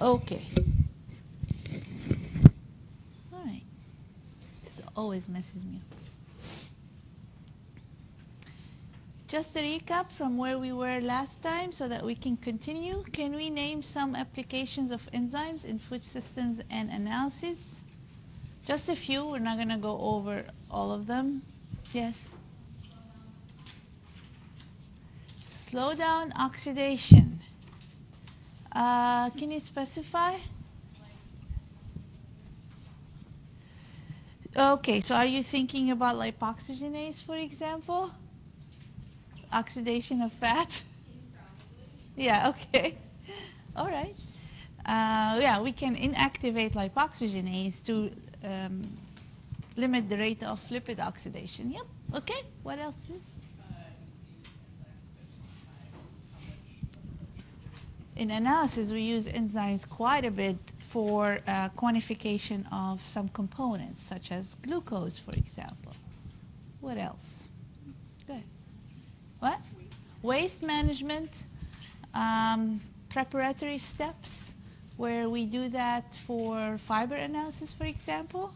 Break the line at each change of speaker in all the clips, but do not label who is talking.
Okay. All right. This always messes me up. Just a recap from where we were last time so that we can continue. Can we name some applications of enzymes in food systems and analysis? Just a few. We're not going to go over all of them. Yes. Slow down oxidation. Can you specify? Okay, so are you thinking about lipoxygenase, for example? Oxidation of fat? Yeah, okay. All right. Yeah, we can inactivate lipoxygenase to um, limit the rate of lipid oxidation. Yep, okay. What else? In analysis, we use enzymes quite a bit for quantification of some components, such as glucose, for example. What else? Good. What? Waste management, preparatory steps, where we do that for fiber analysis, for example.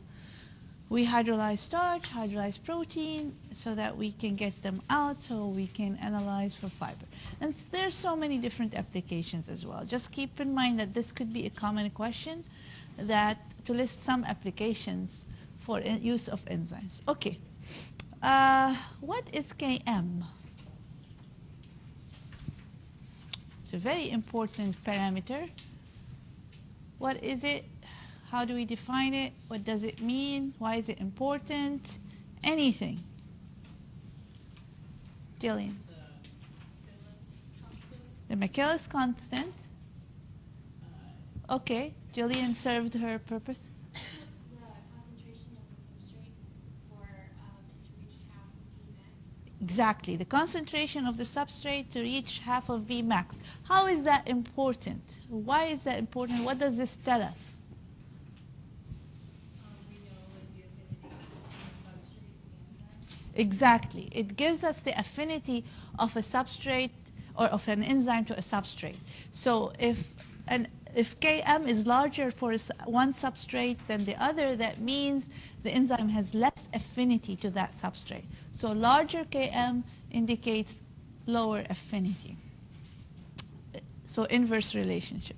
We hydrolyze starch, hydrolyze protein, so that we can get them out, so we can analyze for fiber. And there's so many different applications as well. Just keep in mind that this could be a common question, that to list some applications for use of enzymes. Okay, what is Km? It's a very important parameter. What is it? How do we define it? What does it mean? Why is it important? Anything. Jillian. The Michaelis constant. Okay, Jillian served her purpose. Exactly, the concentration of the substrate to reach half of Vmax. How is that important? Why is that important? What does this tell us? Exactly. It gives us the affinity of a substrate or of an enzyme to a substrate. So if Km is larger for one substrate than the other, that means the enzyme has less affinity to that substrate. So larger Km indicates lower affinity. So inverse relationship.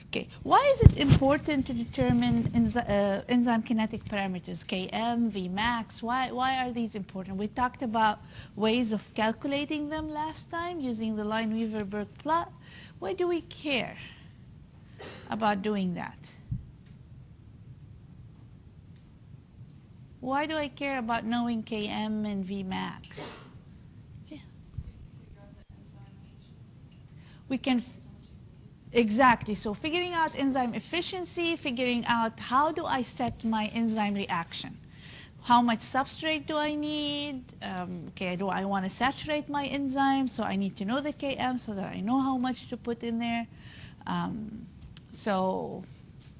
Okay, why is it important to determine enzyme kinetic parameters, Km, Vmax? Why are these important? We talked about ways of calculating them last time using the Lineweaver-Burk plot. Why do we care about doing that? Why do I care about knowing Km and Vmax? Yeah. We can Exactly. So figuring out enzyme efficiency, figuring out how do I set my enzyme reaction. How much substrate do I need? Okay, do I want to saturate my enzyme? So I need to know the Km so that I know how much to put in there. So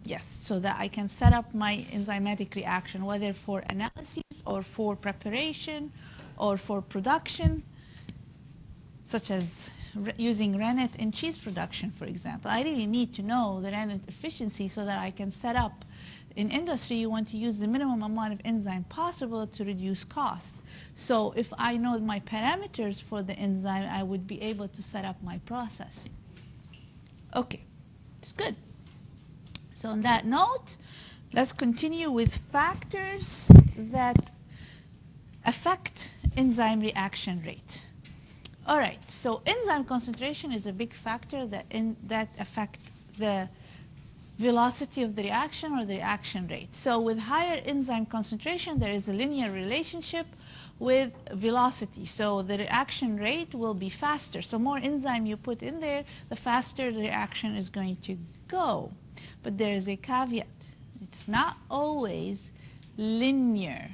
yes, so that I can set up my enzymatic reaction, whether for analysis or for preparation or for production, such as using rennet in cheese production, for example. I really need to know the rennet efficiency so that I can set up. In industry, you want to use the minimum amount of enzyme possible to reduce cost. So if I know my parameters for the enzyme, I would be able to set up my process. Okay, it's good. So on that note, let's continue with factors that affect enzyme reaction rate. All right, so enzyme concentration is a big factor that affects the velocity of the reaction or the reaction rate. So with higher enzyme concentration, there is a linear relationship with velocity. So the reaction rate will be faster. So more enzyme you put in there, the faster the reaction is going to go. But there is a caveat. It's not always linear.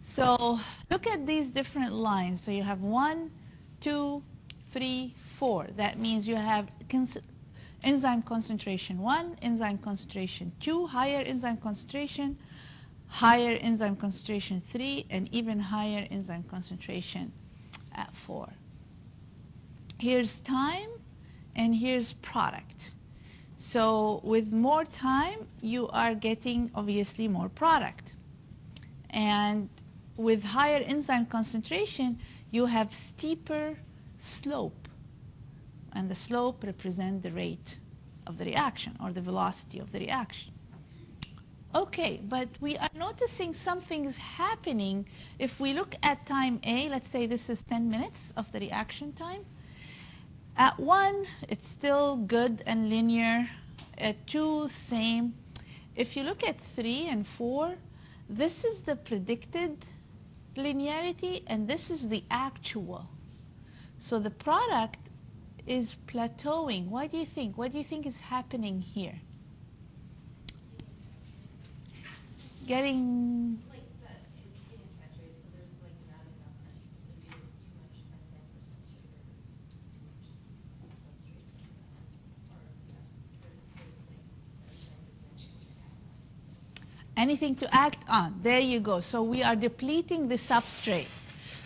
So look at these different lines. So you have 1, 2, 3, 4. That means you have enzyme concentration 1, enzyme concentration 2, higher enzyme concentration 3, and even higher enzyme concentration at 4. Here's time, and here's product. So with more time, you are getting obviously more product. And with higher enzyme concentration, you have steeper slope. And the slope represents the rate of the reaction or the velocity of the reaction. Okay, but we are noticing something is happening. If we look at time A, let's say this is 10 minutes of the reaction time. At 1, it's still good and linear. At 2, same. If you look at 3 and 4, this is the predicted linearity and this is the actual. So the product is plateauing. Why do you think? What do you think is happening here? Getting
Like it's getting saturated, so there's like not enough. There's either too much enzyme for substrate or there's too much substrate for or there's like enzyme potential to act on.
anything to act on. There you go. So we are depleting the substrate.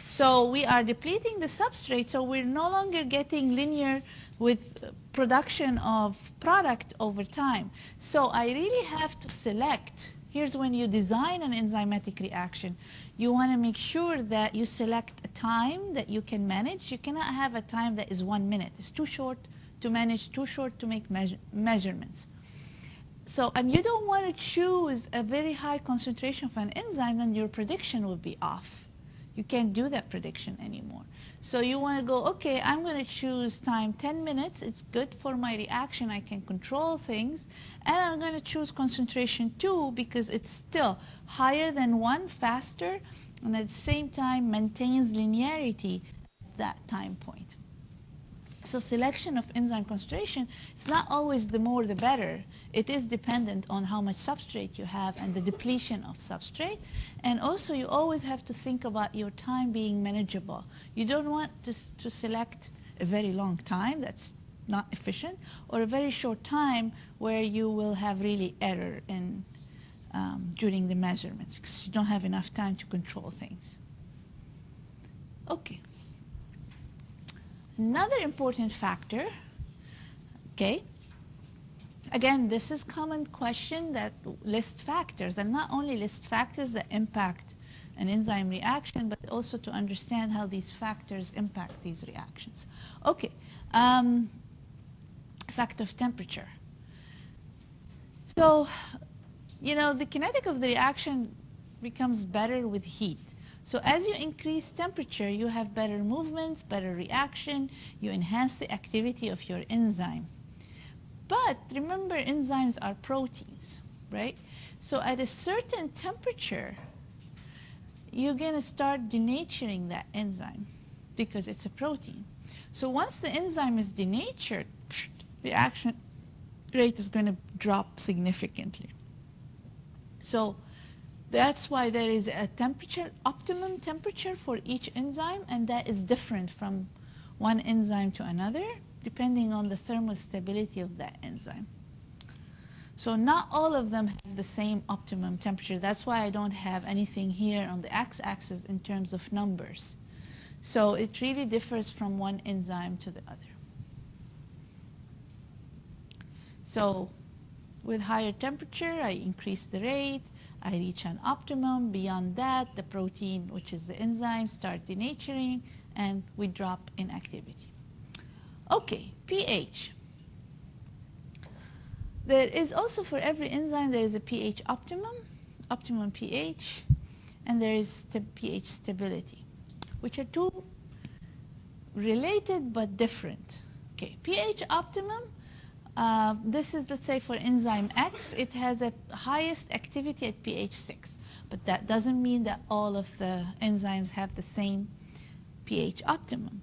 So we are depleting the substrate, so we're no longer getting linear with production of product over time. So I really have to select. Here's when you design an enzymatic reaction. You want to make sure that you select a time that you can manage. You cannot have a time that is 1 minute. It's too short to manage, too short to make measurements. So, and you don't want to choose a very high concentration of an enzyme, then your prediction will be off. You can't do that prediction anymore. So you want to go, okay, I'm going to choose time 10 minutes. It's good for my reaction. I can control things. And I'm going to choose concentration 2 because it's still higher than 1, faster, and at the same time maintains linearity at that time point. So selection of enzyme concentration, it's not always the more the better. It is dependent on how much substrate you have and the depletion of substrate. And also you always have to think about your time being manageable. You don't want to select a very long time that's not efficient or a very short time where you will have really error in during the measurements because you don't have enough time to control things. Okay. Another important factor, okay, again, this is common question that list factors, and not only list factors that impact an enzyme reaction, but also to understand how these factors impact these reactions. Okay, effect of temperature. So, you know, the kinetic of the reaction becomes better with heat. So as you increase temperature, you have better movements, better reaction, you enhance the activity of your enzyme. But remember, enzymes are proteins, right? So at a certain temperature, you're going to start denaturing that enzyme because it's a protein. So once the enzyme is denatured, reaction rate is going to drop significantly. So that's why there is a temperature, optimum temperature for each enzyme, and that is different from one enzyme to another, depending on the thermal stability of that enzyme. So not all of them have the same optimum temperature. That's why I don't have anything here on the x-axis in terms of numbers. So it really differs from one enzyme to the other. So with higher temperature, I increase the rate. I reach an optimum. Beyond that, the protein, which is the enzyme, start denaturing, and we drop in activity. Okay, pH. There is also for every enzyme, there is a pH optimum pH, and there is pH stability, which are two related but different. Okay, pH optimum. This is, let's say, for enzyme X, it has a highest activity at pH 6. But that doesn't mean that all of the enzymes have the same pH optimum.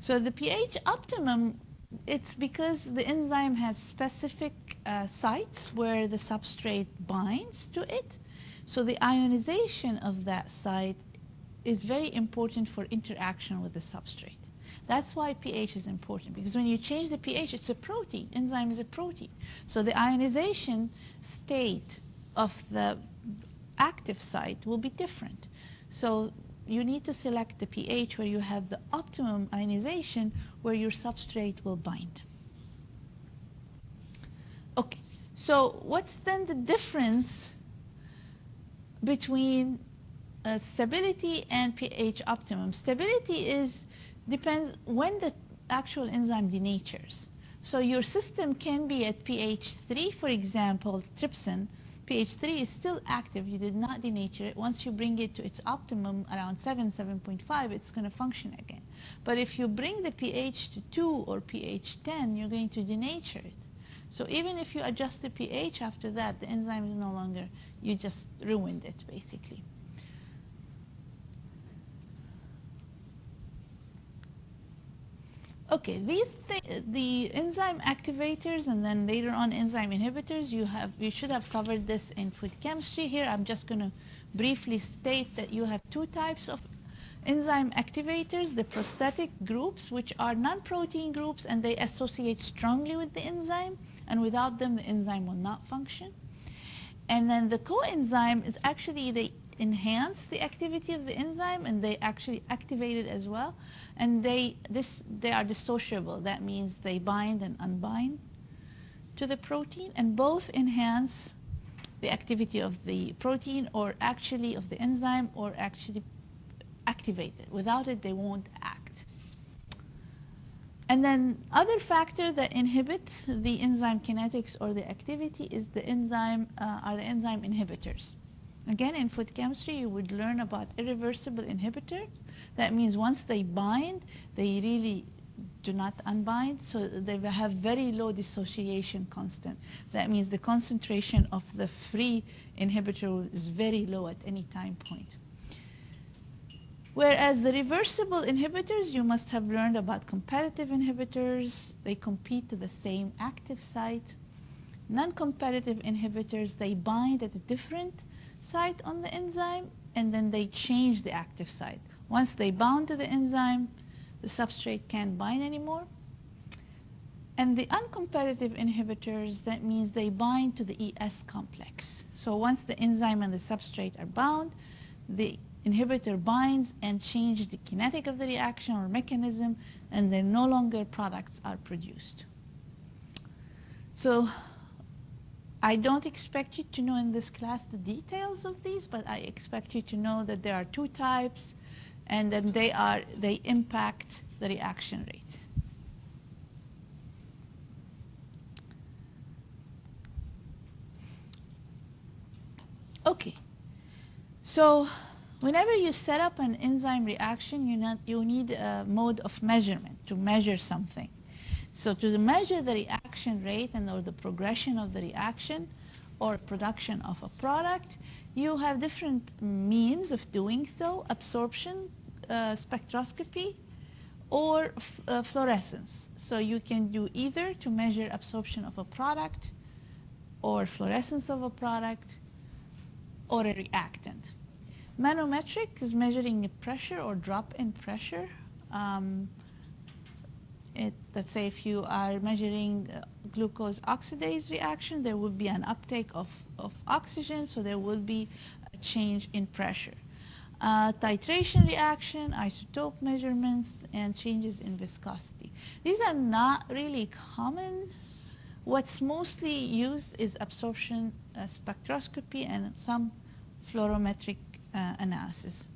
So the pH optimum, it's because the enzyme has specific sites where the substrate binds to it. So the ionization of that site is very important for interaction with the substrate. That's why pH is important, because when you change the pH, it's a protein. Enzyme is a protein. So the ionization state of the active site will be different. So you need to select the pH where you have the optimum ionization where your substrate will bind. So what's then the difference between stability and pH optimum? Stability depends when the actual enzyme denatures. So your system can be at pH 3, for example, trypsin. pH 3 is still active. You did not denature it. Once you bring it to its optimum around 7, 7.5, it's going to function again. But if you bring the pH to 2 or pH 10, you're going to denature it. So even if you adjust the pH after that, the enzyme is no longer, you just ruined it basically. Okay, the enzyme activators and then later on enzyme inhibitors, you should have covered this in food chemistry. Here I'm just going to briefly state that you have two types of enzyme activators, the prosthetic groups, which are non-protein groups, and they associate strongly with the enzyme, and without them the enzyme will not function. And then the coenzyme is actually, they enhance the activity of the enzyme and they actually activate it as well. And they are dissociable. That means they bind and unbind to the protein, and both enhance the activity of the protein or actually of the enzyme, or actually activate it. Without it, they won't act. And then other factor that inhibit the enzyme kinetics or the activity is the enzyme inhibitors. Again, in food chemistry, you would learn about irreversible inhibitors. That means once they bind, they really do not unbind, so they have very low dissociation constant. That means the concentration of the free inhibitor is very low at any time point. Whereas the reversible inhibitors, you must have learned about competitive inhibitors. They compete to the same active site. Non-competitive inhibitors, they bind at a different site on the enzyme, and then they change the active site. Once they bound to the enzyme, the substrate can't bind anymore. And the uncompetitive inhibitors, that means they bind to the ES complex. So once the enzyme and the substrate are bound, the inhibitor binds and changes the kinetic of the reaction or mechanism, and then no longer products are produced. So I don't expect you to know in this class the details of these, but I expect you to know that there are two types, and then they impact the reaction rate. Okay, so whenever you set up an enzyme reaction, you need a mode of measurement to measure something. So to measure the reaction rate or the progression of the reaction or production of a product, you have different means of doing so: absorption, spectroscopy, or fluorescence. So you can do either to measure absorption of a product, or fluorescence of a product, or a reactant. Manometric is measuring a pressure or drop in pressure. Let's say if you are measuring glucose oxidase reaction, there will be an uptake of oxygen, so there will be a change in pressure. Titration reaction, isotope measurements, and changes in viscosity. These are not really common. What's mostly used is absorption spectroscopy and some fluorometric analysis.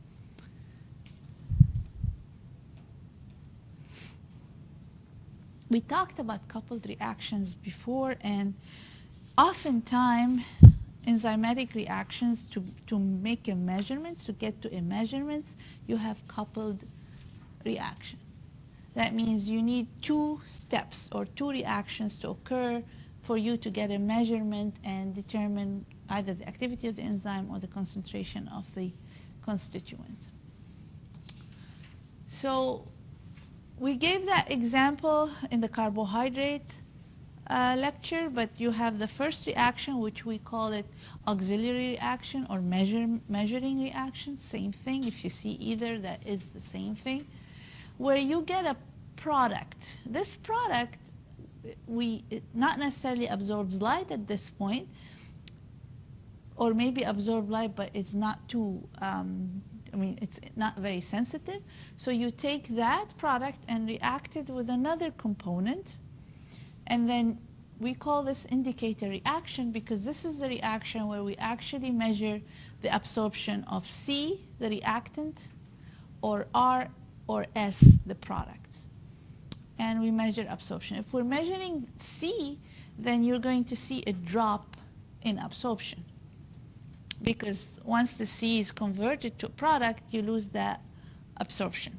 We talked about coupled reactions before, and oftentimes enzymatic reactions, to make a measurement, to get to a measurement, you have coupled reaction. That means you need two steps or two reactions to occur for you to get a measurement and determine either the activity of the enzyme or the concentration of the constituent. So we gave that example in the carbohydrate lecture, but you have the first reaction, which we call it auxiliary reaction or measuring reaction. Same thing. If you see either, that is the same thing, where you get a product. This product, it not necessarily absorbs light at this point, or maybe absorb light, but it's not too, it's not very sensitive. So you take that product and react it with another component, and then we call this indicator reaction because this is the reaction where we actually measure the absorption of C, the reactant, or R or S, the product. And we measure absorption. If we're measuring C, then you're going to see a drop in absorption. Because once the C is converted to a product, you lose that absorption.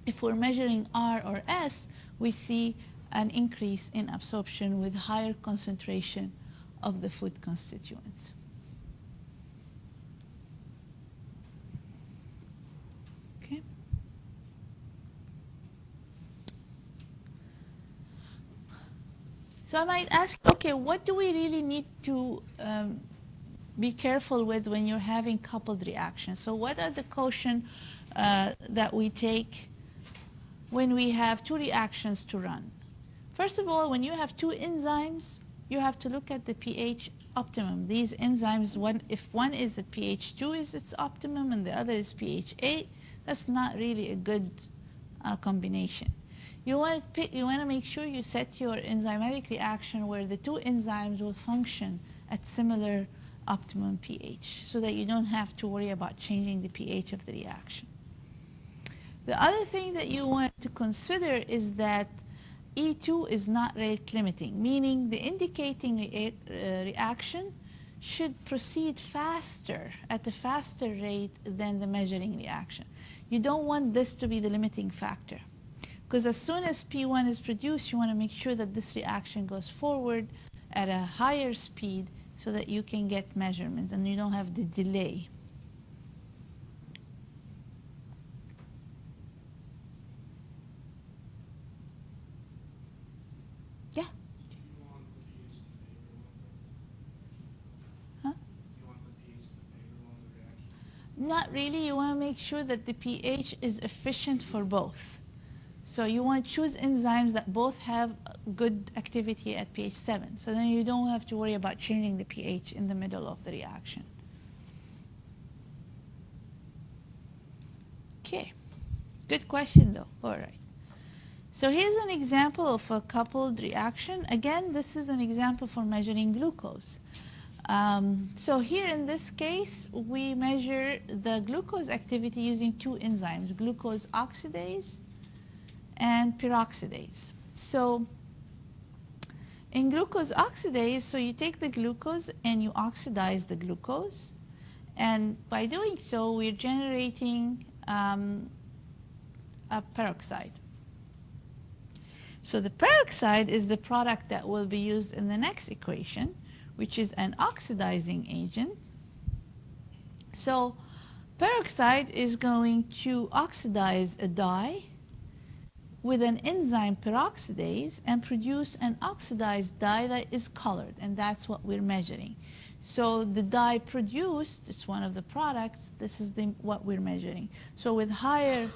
If we're measuring R or S, we see an increase in absorption with higher concentration of the food constituents. Okay. So I might ask, okay, what do we really need to be careful with when you're having coupled reactions? So what are the caution that we take when we have two reactions to run? First of all, when you have two enzymes, you have to look at the pH optimum. These enzymes, if one is at pH 2 is its optimum and the other is pH 8, that's not really a good combination. You want to make sure you set your enzymatic reaction where the two enzymes will function at similar optimum pH so that you don't have to worry about changing the pH of the reaction. The other thing that you want to consider is that E2 is not rate limiting, meaning the indicating reaction should proceed faster, at a faster rate than the measuring reaction. You don't want this to be the limiting factor, because as soon as P1 is produced, you want to make sure that this reaction goes forward at a higher speed so that you can get measurements and you don't have the delay. Yeah?
Do you want the pH to favor one?
Huh?
Do you want the pH to favor one of the reactions?
Not really. You want to make sure that the pH is efficient for both. So you want to choose enzymes that both have good activity at pH 7. So then you don't have to worry about changing the pH in the middle of the reaction. Okay. Good question though. All right. So here's an example of a coupled reaction. Again, this is an example for measuring glucose. So here in this case, we measure the glucose activity using two enzymes, glucose oxidase and peroxidase. So in glucose oxidase, so you take the glucose and you oxidize the glucose. And by doing so, we're generating a peroxide. So the peroxide is the product that will be used in the next equation, which is an oxidizing agent. So peroxide is going to oxidize a dye with an enzyme peroxidase and produce an oxidized dye that is colored, and that's what we're measuring. So the dye produced, it's one of the products, this is what we're measuring. So with higher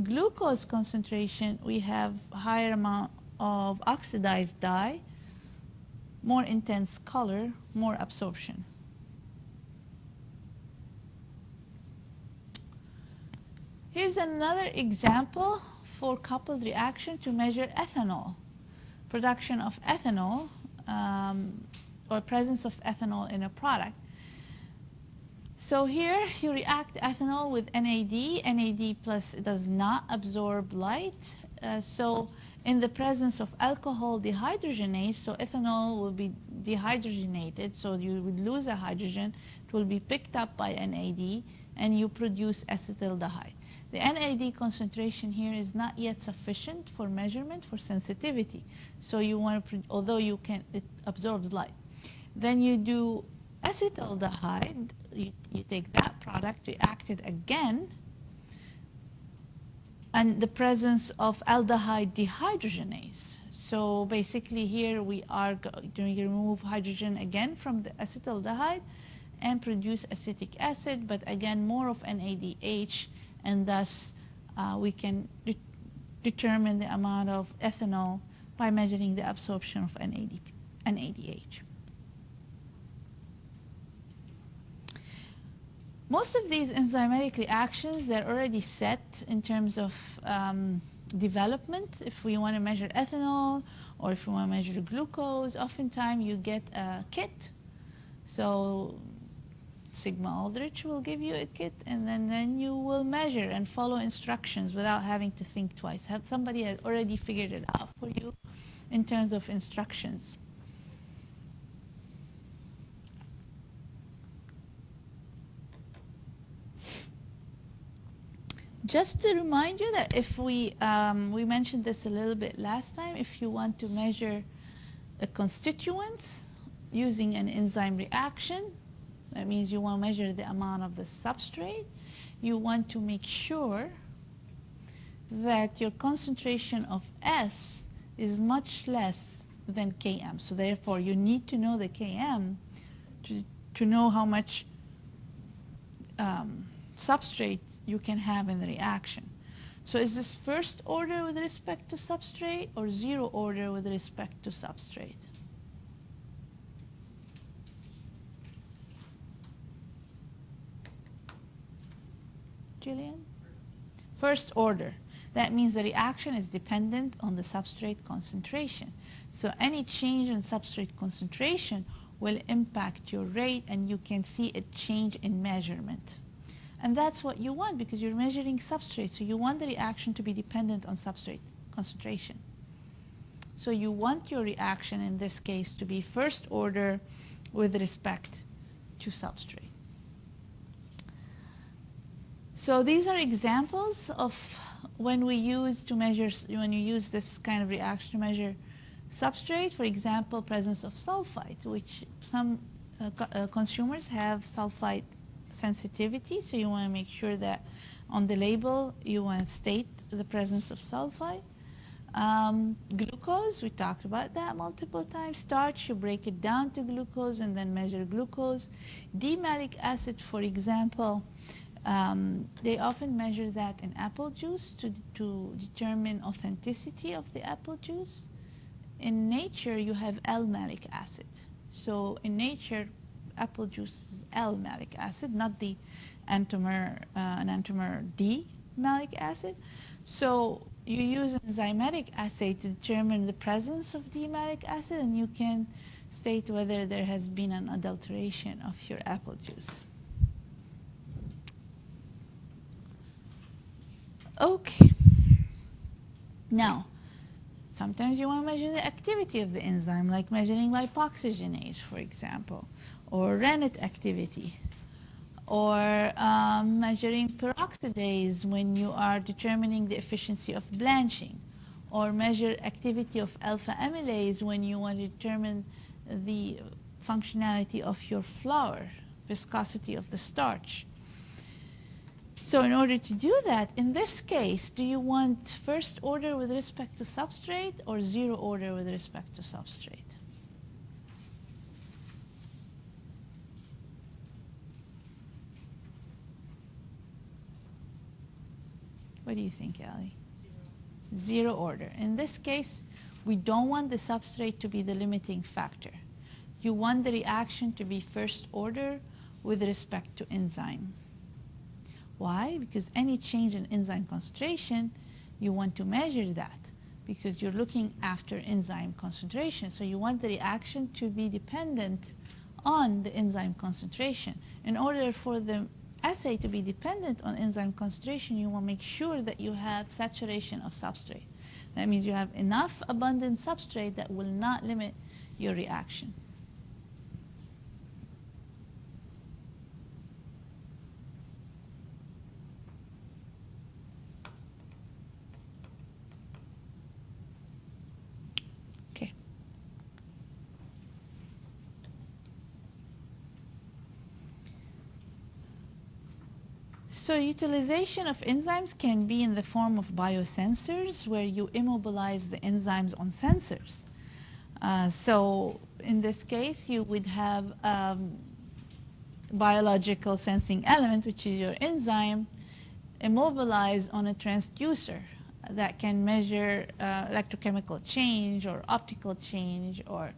glucose concentration, we have higher amount of oxidized dye, more intense color, more absorption. Here's another example for coupled reaction to measure ethanol, production of ethanol, or presence of ethanol in a product. So here you react ethanol with NAD. NAD plus does not absorb light. So in the presence of alcohol dehydrogenase, so ethanol will be dehydrogenated, so you would lose a hydrogen. It will be picked up by NAD and you produce acetaldehyde. The NAD concentration here is not yet sufficient for measurement for sensitivity. So you want to, although you can, it absorbs light. Then you do acetaldehyde, you take that product, react it again, and the presence of aldehyde dehydrogenase. So basically here we are going to remove hydrogen again from the acetaldehyde and produce acetic acid, but again more of NADH, and thus we can determine the amount of ethanol by measuring the absorption of NADH. Most of these enzymatic reactions, they're already set in terms of development. If we want to measure ethanol or if you want to measure glucose, oftentimes you get a kit. So Sigma Aldrich will give you a kit, and then you will measure and follow instructions without having to think twice. Have somebody has already figured it out for you in terms of instructions. Just to remind you that if we mentioned this a little bit last time, if you want to measure a constituents using an enzyme reaction, that means you want to measure the amount of the substrate, you want to make sure that your concentration of S is much less than Km. So therefore, you need to know the Km to know how much substrate you can have in the reaction. So is this first order with respect to substrate or zero order with respect to substrate? Jillian? First order. That means the reaction is dependent on the substrate concentration. So any change in substrate concentration will impact your rate, and you can see a change in measurement. And that's what you want because you're measuring substrate. So you want the reaction to be dependent on substrate concentration. So you want your reaction in this case to be first order with respect to substrate. So these are examples of when we use to measure, when you use this kind of reaction to measure substrate. For example, presence of sulfite, which some consumers have sulfite sensitivity, so you want to make sure that on the label you want to state the presence of sulfite. Glucose, we talked about that multiple times. Starch, you break it down to glucose and then measure glucose. D-malic acid, for example, they often measure that in apple juice to determine authenticity of the apple juice. In nature, you have L-malic acid. So in nature, apple juice is L-malic acid, not the enantiomer D malic acid. So you use an enzymatic assay to determine the presence of D-malic acid, and you can state whether there has been an adulteration of your apple juice. Okay. Now, sometimes you want to measure the activity of the enzyme, like measuring lipoxygenase, for example, or rennet activity, or measuring peroxidase when you are determining the efficiency of blanching, or measure activity of alpha amylase when you want to determine the functionality of your flour, viscosity of the starch. So in order to do that, in this case, do you want first order with respect to substrate or zero order with respect to substrate? What do you think, Ali? Zero order. In this case, we don't want the substrate to be the limiting factor. You want the reaction to be first order with respect to enzyme. Why? Because any change in enzyme concentration, you want to measure that because you're looking after enzyme concentration. So you want the reaction to be dependent on the enzyme concentration. In order for the assay to be dependent on enzyme concentration, you want to make sure that you have saturation of substrate. That means you have enough abundant substrate that will not limit your reaction. So utilization of enzymes can be in the form of biosensors, where you immobilize the enzymes on sensors. So in this case, you would have biological sensing element, which is your enzyme, immobilized on a transducer that can measure electrochemical change or optical change or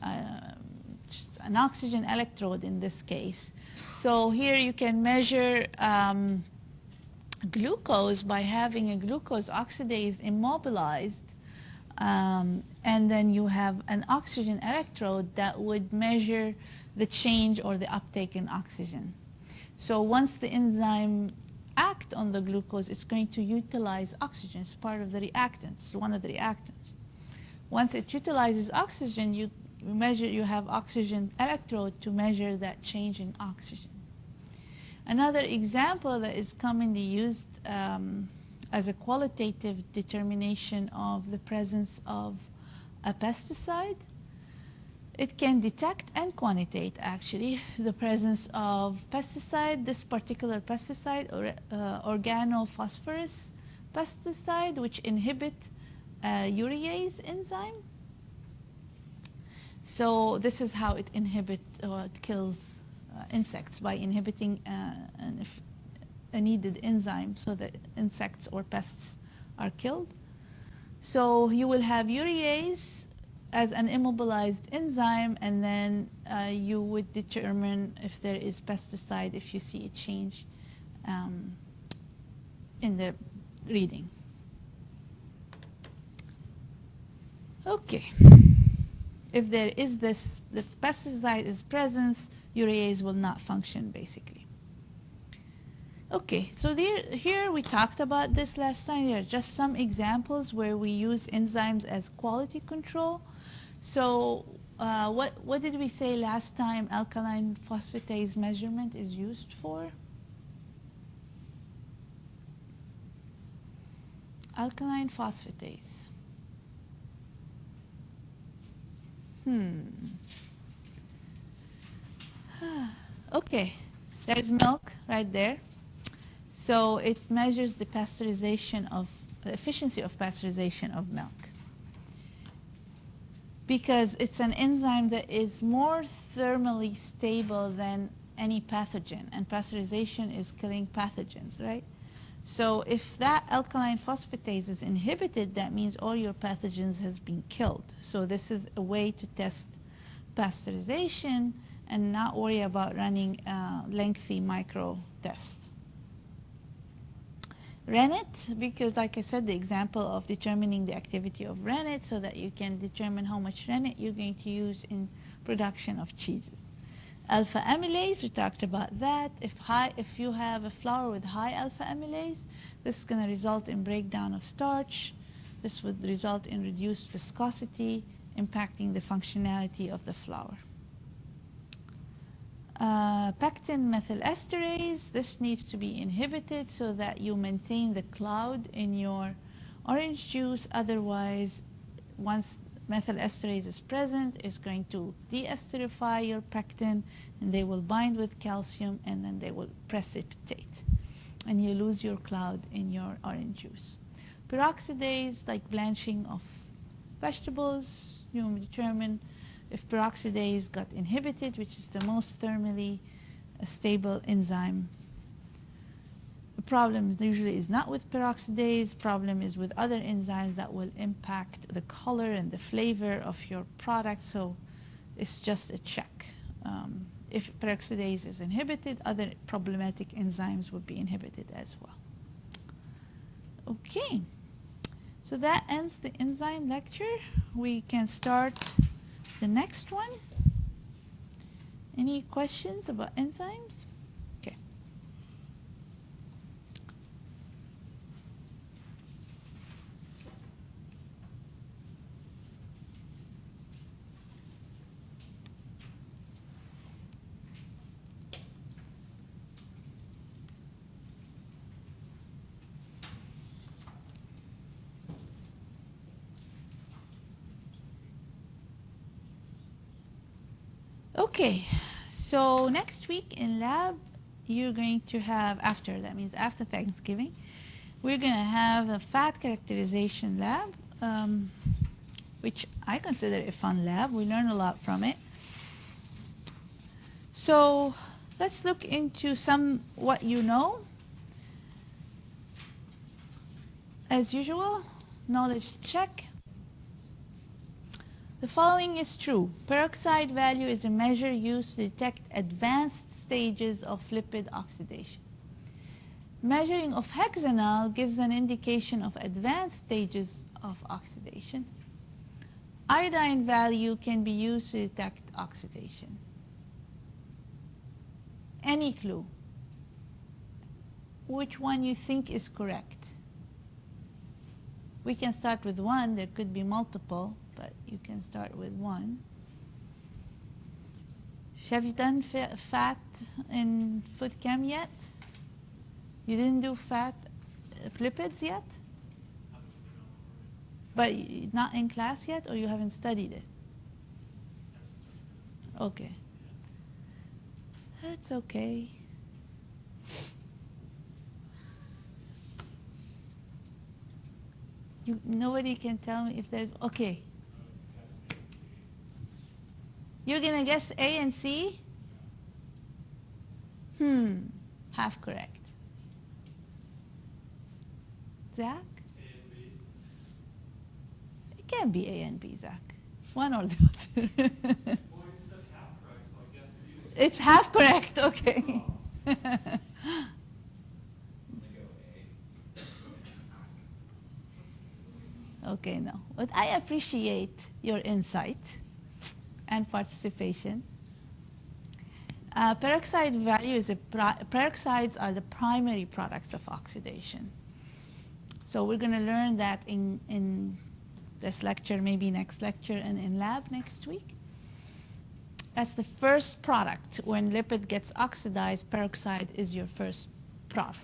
an oxygen electrode in this case. So here you can measure glucose by having a glucose oxidase immobilized and then you have an oxygen electrode that would measure the change or the uptake in oxygen. So once the enzyme act on the glucose, it's going to utilize oxygen. It's part of the reactants, one of the reactants. Once it utilizes oxygen, you have oxygen electrode to measure that change in oxygen. Another example that is commonly used as a qualitative determination of the presence of a pesticide, it can detect and quantitate actually the presence of pesticide, this particular pesticide, or organophosphorus pesticide, which inhibit urease enzyme. So this is how it inhibits or it kills insects, by inhibiting a needed enzyme so that insects or pests are killed. So you will have urease as an immobilized enzyme, and then you would determine if there is pesticide if you see a change in the reading. Okay. If there is this, the pesticide is present, urease will not function basically. Okay, so here we talked about this last time. There are just some examples where we use enzymes as quality control. So what did we say last time alkaline phosphatase measurement is used for? Alkaline phosphatase. Okay, there's milk right there. So it measures the pasteurization of, the efficiency of pasteurization of milk. Because it's an enzyme that is more thermally stable than any pathogen, and pasteurization is killing pathogens, right? So if that alkaline phosphatase is inhibited, that means all your pathogens has been killed. So this is a way to test pasteurization and not worry about running a lengthy micro test. Rennet, because like I said, the example of determining the activity of rennet so that you can determine how much rennet you're going to use in production of cheeses. Alpha amylase, we talked about that. If you have a flour with high alpha amylase, this is going to result in breakdown of starch. This would result in reduced viscosity, impacting the functionality of the flour. Pectin methylesterase, this needs to be inhibited so that you maintain the cloud in your orange juice. Otherwise, once methylesterase is present, it's going to deesterify your pectin, and they will bind with calcium, and then they will precipitate, and you lose your cloud in your orange juice. Peroxidase, like blanching of vegetables, you will determine if peroxidase got inhibited, which is the most thermally stable enzyme. The problem usually is not with peroxidase, problem is with other enzymes that will impact the color and the flavor of your product, so it's just a check. If peroxidase is inhibited, other problematic enzymes would be inhibited as well. Okay, so that ends the enzyme lecture. We can start the next one. Any questions about enzymes? Okay. Okay, so next week in lab, you're going to have, that means after Thanksgiving, we're going to have a fat characterization lab, which I consider a fun lab. We learn a lot from it. So let's look into what you know. As usual, knowledge check. The following is true. Peroxide value is a measure used to detect advanced stages of lipid oxidation. Measuring of hexanol gives an indication of advanced stages of oxidation. iodine value can be used to detect oxidation. Any clue? Which one you think is correct? We can start with one. There could be multiple, but you can start with one. Have you done fat in food chem yet? You didn't do fat lipids yet? But not in class yet, or you haven't studied it? Okay. That's okay. Nobody can tell me if there's, okay. You're going to guess A and C? Half correct. Zach? It can't be A and B, Zach. It's one or the other.
Well, you said half correct, so I guess C was.
It's half correct, okay. Okay, no. But I appreciate your insight and participation. Peroxide value is peroxides are the primary products of oxidation. So we're going to learn that in this lecture, maybe next lecture, and in lab next week. That's the first product. When lipid gets oxidized, peroxide is your first product.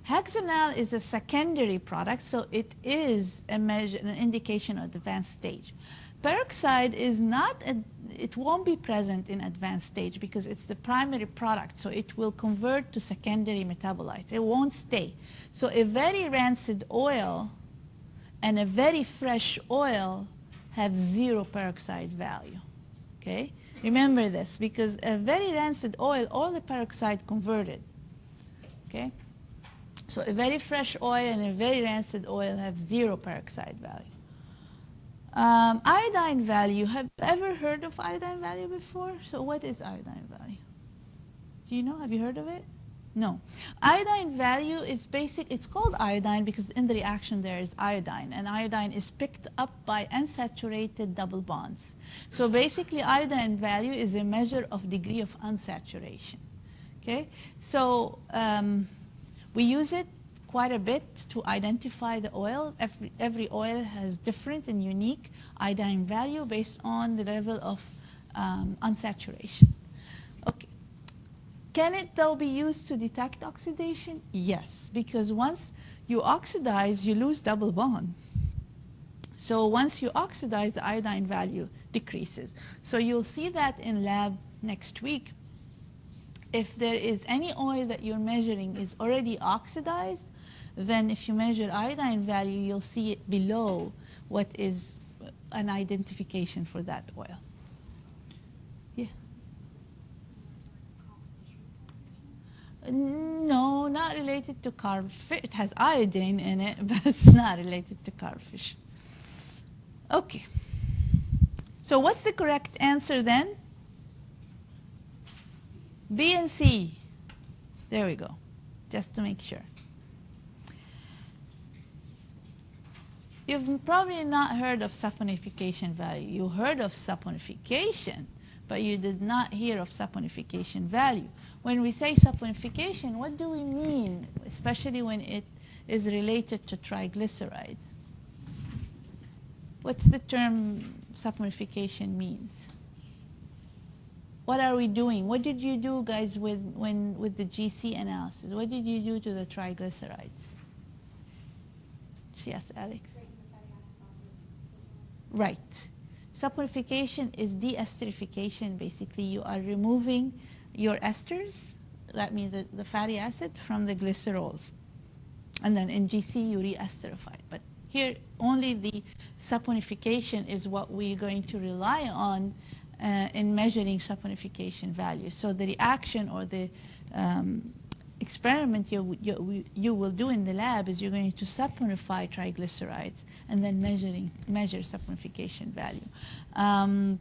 Hexanal is a secondary product, so it is a measure, an indication of advanced stage. Peroxide is not, it won't be present in advanced stage because it's the primary product, so it will convert to secondary metabolites. It won't stay. So a very rancid oil and a very fresh oil have 0 peroxide value. Okay? Remember this, because a very rancid oil, all the peroxide converted. Okay? So a very fresh oil and a very rancid oil have 0 peroxide value. Iodine value, have you ever heard of iodine value before? So what is iodine value? Do you know? Have you heard of it? No. Iodine value is basic. It's called iodine because in the reaction there is iodine, and iodine is picked up by unsaturated double bonds. So basically iodine value is a measure of degree of unsaturation. Okay? So we use it quite a bit to identify the oil. Every oil has different and unique iodine value based on the level of unsaturation. Okay. Can it though be used to detect oxidation? Yes, because once you oxidize, you lose double bond. So once you oxidize, the iodine value decreases. So you'll see that in lab next week. If there is any oil that you're measuring is already oxidized, then if you measure iodine value, you'll see it below what is an identification for that oil. Yeah. No, not related to carbofish. It has iodine in it, but it's not related to carbofish. Okay. So what's the correct answer then? B and C. There we go, just to make sure. You've probably not heard of saponification value. You heard of saponification, but you did not hear of saponification value. When we say saponification, what do we mean, especially when it is related to triglyceride? What's the term saponification means? What are we doing? What did you do, guys, with the GC analysis? What did you do to the triglycerides? Yes, Alex? Right. Saponification is deesterification. Basically, you are removing your esters, that means the fatty acid, from the glycerols. And then in GC, you re-esterify. But here, only the saponification is what we're going to rely on in measuring saponification value. So the reaction or the experiment you will do in the lab is you're going to saponify triglycerides and then measure saponification value.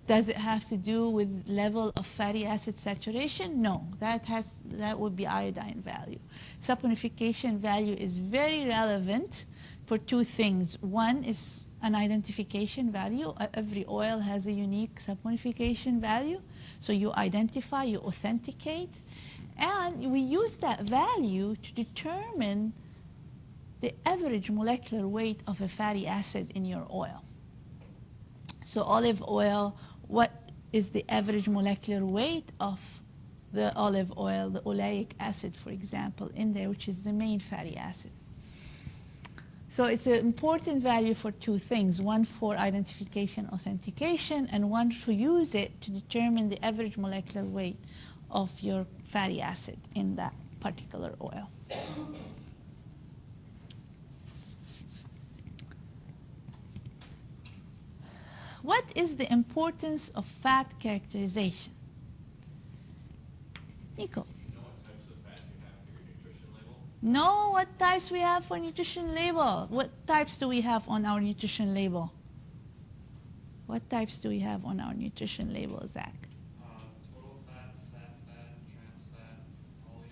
Does it have to do with level of fatty acid saturation? No, that would be iodine value. Saponification value is very relevant for two things. One is an identification value. Every oil has a unique saponification value. So you identify, you authenticate, and we use that value to determine the average molecular weight of a fatty acid in your oil. So olive oil, what is the average molecular weight of the olive oil, the oleic acid, for example, in there, which is the main fatty acid. So it's an important value for two things, one for identification, authentication, and one to use it to determine the average molecular weight of your fatty acid in that particular oil. What is the importance of fat characterization? Nico.
You know what types of fats you have for your nutrition label?
Know what types we have for nutrition label. What types do we have on our nutrition label? What types do we have on our nutrition label, Zach?
Total fat, sat fat, trans fat,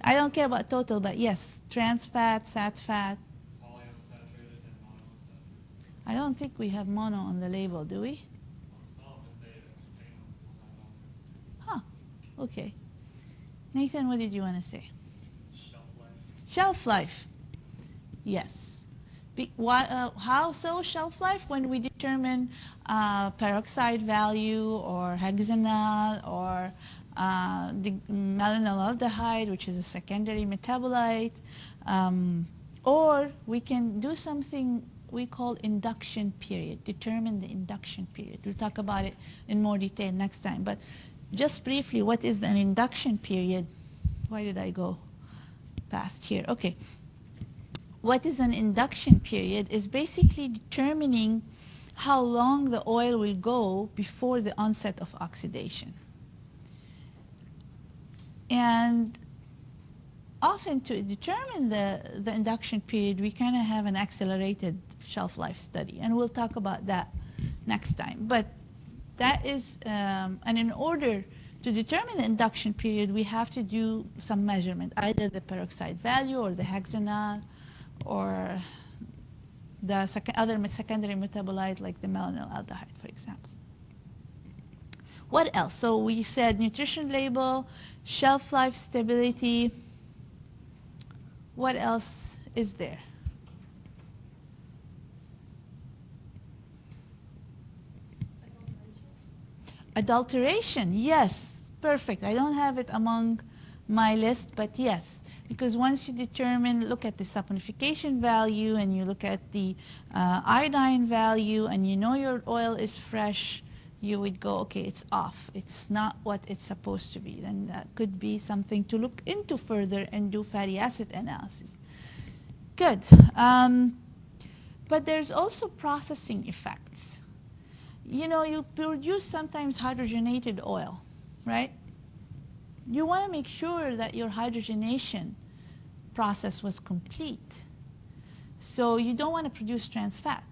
I don't care about total, but yes, trans fat, sat fat.
polyunsaturated, and monounsaturated.
I don't think we have mono on the label, do we?
On some, if they obtain them, we'll have on
Huh, okay. Nathan, what did you want to say?
there. Shelf life.
Shelf life. Yes. How so shelf life? When we determine peroxide value or hexanal or the malonylaldehyde, which is a secondary metabolite, or we can do something we call induction period, determine the induction period. We'll talk about it in more detail next time. But just briefly, what is an induction period? Why did I go past here? Okay. What is an induction period is basically determining how long the oil will go before the onset of oxidation. And often to determine the induction period, we kind of have an accelerated shelf life study, and we'll talk about that next time. But that is, and in order to determine the induction period, we have to do some measurement, either the peroxide value or the hexanal or the other secondary metabolite like the malonylaldehyde, for example. What else? So we said nutrition label, shelf life stability. What else is there? Adulteration, yes, perfect. I don't have it among my list, but yes. Because once you determine, look at the saponification value and you look at the iodine value and you know your oil is fresh, you would go, okay, it's off. It's not what it's supposed to be. Then that could be something to look into further and do fatty acid analysis. Good. But there's also processing effects. You know, you produce sometimes hydrogenated oil, right? You want to make sure that your hydrogenation process was complete. So you don't want to produce trans fat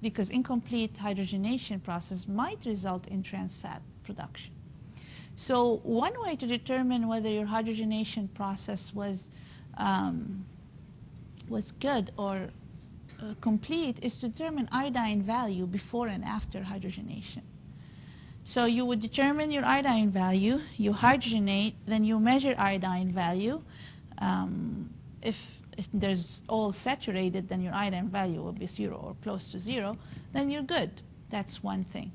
because incomplete hydrogenation process might result in trans fat production. So one way to determine whether your hydrogenation process was good or complete is to determine iodine value before and after hydrogenation. So you would determine your iodine value, you hydrogenate, then you measure iodine value. If there's all saturated, then your iodine value will be 0 or close to 0, then you're good. That's one thing.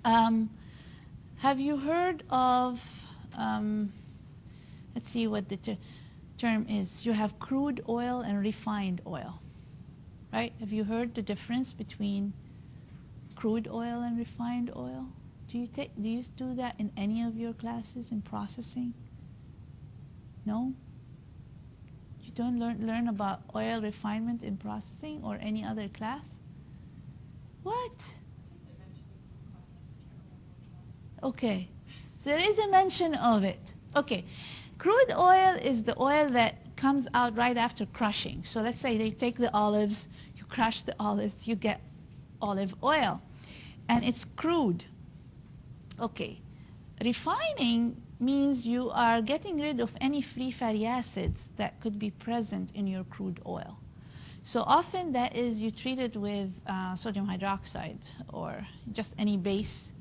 Have you heard of, let's see what the term is. You have crude oil and refined oil, right? Have you heard the difference between crude oil and refined oil? Do you do that in any of your classes in processing? No? You don't learn about oil refinement in processing or any other class? What? Okay, so there is a mention of it. Okay, crude oil is the oil that comes out right after crushing. So let's say they take the olives, you crush the olives, you get olive oil. And it's crude. Okay. Refining means you are getting rid of any free fatty acids that could be present in your crude oil. So often that is you treat it with sodium hydroxide or just any base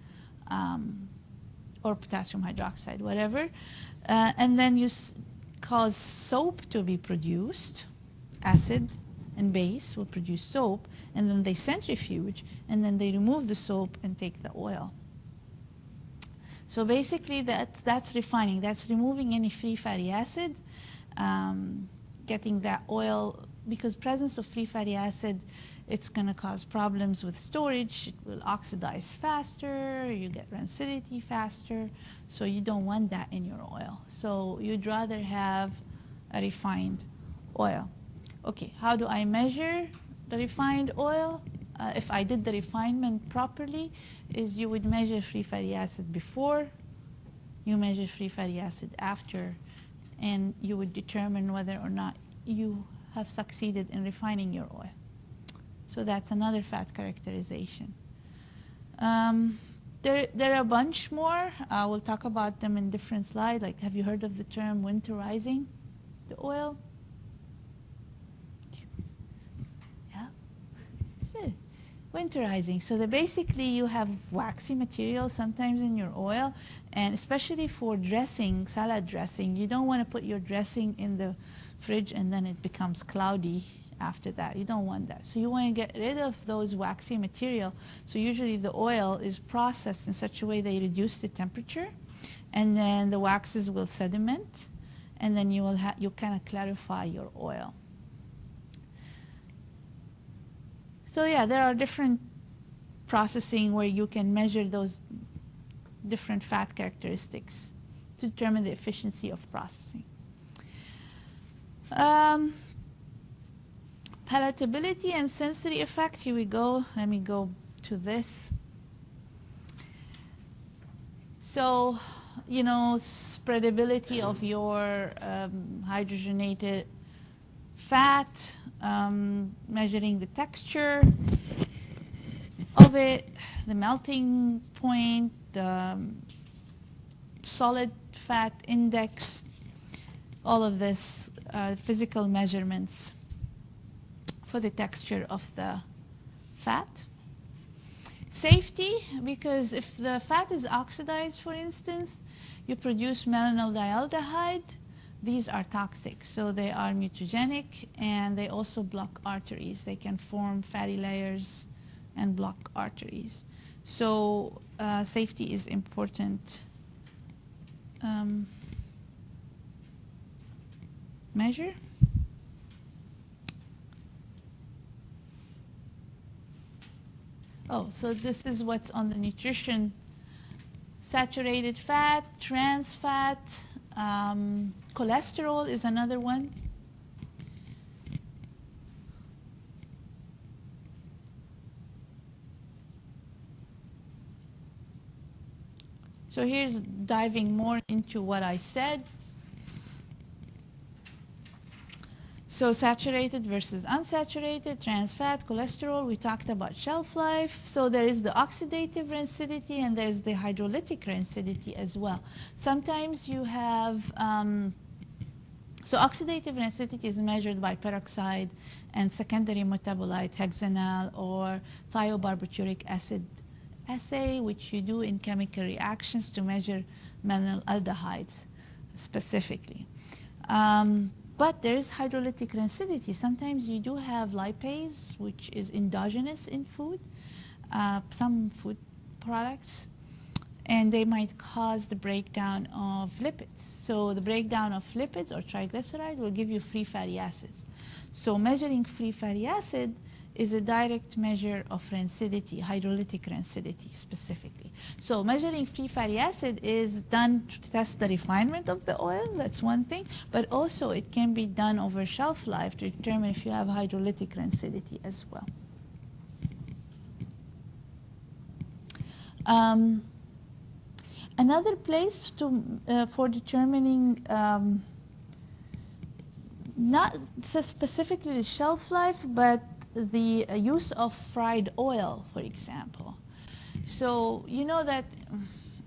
or potassium hydroxide, whatever. And then you cause soap to be produced, acid and base will produce soap, and then they centrifuge, and then they remove the soap and take the oil. So basically that's refining. That's removing any free fatty acid, getting that oil, because presence of free fatty acid, it's going to cause problems with storage. It will oxidize faster. You get rancidity faster. So you don't want that in your oil. So you'd rather have a refined oil. Okay, how do I measure the refined oil? If I did the refinement properly, is you would measure free fatty acid before, you measure free fatty acid after, and you would determine whether or not you have succeeded in refining your oil. So that's another fat characterization. There are a bunch more. We'll talk about them in different slides. Like, have you heard of the term winterizing the oil? Yeah, it's good. Winterizing. So basically you have waxy material sometimes in your oil, and especially for dressing, salad dressing, you don't want to put your dressing in the fridge and then it becomes cloudy after that. You don't want that. So you want to get rid of those waxy material. So usually the oil is processed in such a way they reduce the temperature, and then the waxes will sediment, and then you kind of clarify your oil. So yeah, there are different processing where you can measure those different fat characteristics to determine the efficiency of processing. Palatability and sensory effect. Here we go. Let me go to this. So, you know, spreadability of your hydrogenated fat, measuring the texture of it, the melting point, the solid fat index, all of this physical measurements for the texture of the fat. Safety, because if the fat is oxidized, for instance, you produce malonyl-dialdehyde. These are toxic, so they are mutagenic, and they also block arteries. They can form fatty layers and block arteries. So safety is important measure. Oh, so this is what's on the nutrition. Saturated fat, trans fat, cholesterol is another one. So here's diving more into what I said. So saturated versus unsaturated, trans fat, cholesterol, we talked about shelf life. So there is the oxidative rancidity and there's the hydrolytic rancidity as well. Sometimes you have, so oxidative rancidity is measured by peroxide and secondary metabolite hexanal or thiobarbituric acid assay, which you do in chemical reactions to measure malonylaldehydes specifically. But there is hydrolytic rancidity. Sometimes you do have lipase, which is endogenous in food, some food products, and they might cause the breakdown of lipids. So the breakdown of lipids or triglyceride will give you free fatty acids. So measuring free fatty acid is a direct measure of rancidity, hydrolytic rancidity specifically. So measuring free fatty acid is done to test the refinement of the oil, that's one thing, but also it can be done over shelf life to determine if you have hydrolytic rancidity as well. Another place for determining not specifically the shelf life, but the use of fried oil, for example. So you know that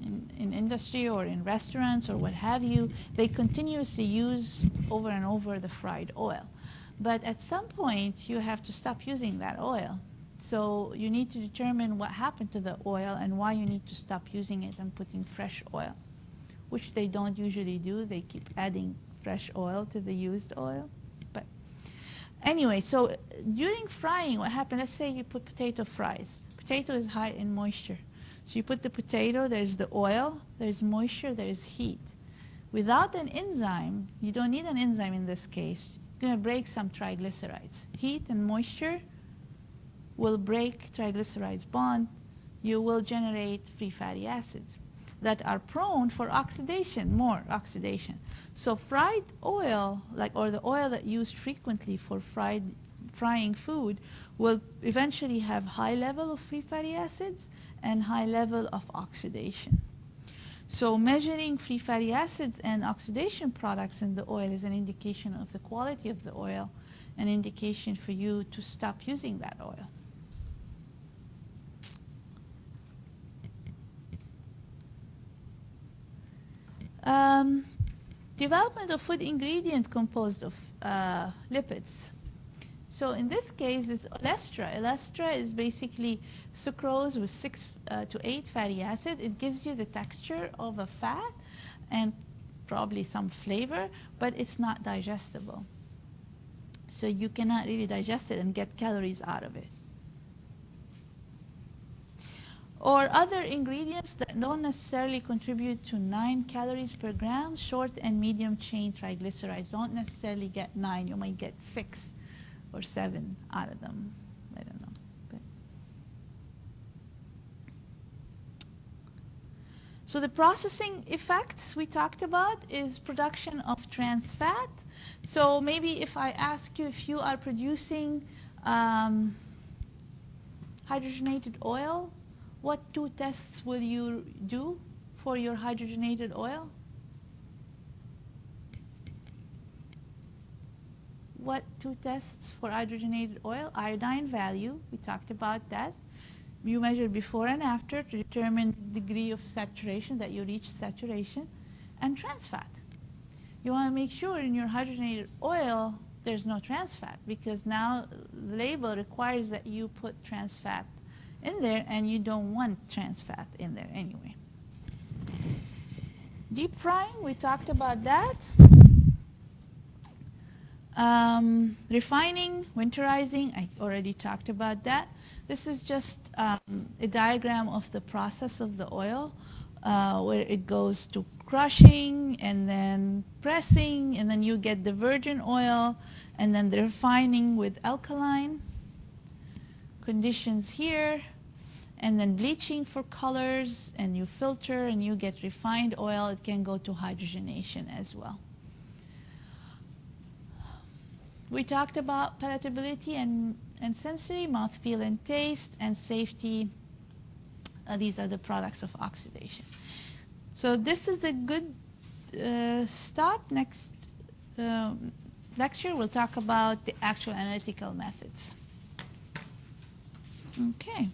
in industry or in restaurants or what have you, they continuously use over and over the fried oil. But at some point, you have to stop using that oil. So you need to determine what happened to the oil and why you need to stop using it and put in fresh oil, which they don't usually do. They keep adding fresh oil to the used oil. But anyway, so during frying, what happened, let's say you put potato fries. Potato is high in moisture. So you put the potato, there's the oil, there's moisture, there's heat. Without an enzyme, you don't need an enzyme in this case, you're going to break some triglycerides. Heat and moisture will break triglycerides bond. You will generate free fatty acids that are prone for oxidation, more oxidation. So fried oil, or the oil that used frequently for frying food, will eventually have high level of free fatty acids and high level of oxidation. So measuring free fatty acids and oxidation products in the oil is an indication of the quality of the oil, an indication for you to stop using that oil. Development of food ingredients composed of lipids. So in this case, it's olestra. Olestra is basically sucrose with 6 to 8 fatty acid. It gives you the texture of a fat and probably some flavor, but it's not digestible. So you cannot really digest it and get calories out of it. Or other ingredients that don't necessarily contribute to 9 calories per gram, short and medium chain triglycerides don't necessarily get 9. You might get 6 or 7 out of them. I don't know. Okay. So the processing effects we talked about is production of trans fat. So maybe if I ask you if you are producing hydrogenated oil, what 2 tests will you do for your hydrogenated oil? What 2 tests for hydrogenated oil? Iodine value, we talked about that. You measure before and after to determine the degree of saturation, that you reach saturation, and trans fat. You want to make sure in your hydrogenated oil there's no trans fat, because now the label requires that you put trans fat in there, and you don't want trans fat in there anyway. Deep frying, we talked about that. Refining, winterizing, I already talked about that. This is just a diagram of the process of the oil, where it goes to crushing and then pressing, and then you get the virgin oil, and then the refining with alkaline conditions here, and then bleaching for colors, and you filter and you get refined oil. It can go to hydrogenation as well. We talked about palatability and sensory, mouthfeel and taste, and safety. These are the products of oxidation. So this is a good stop. Next lecture, we'll talk about the actual analytical methods. Okay.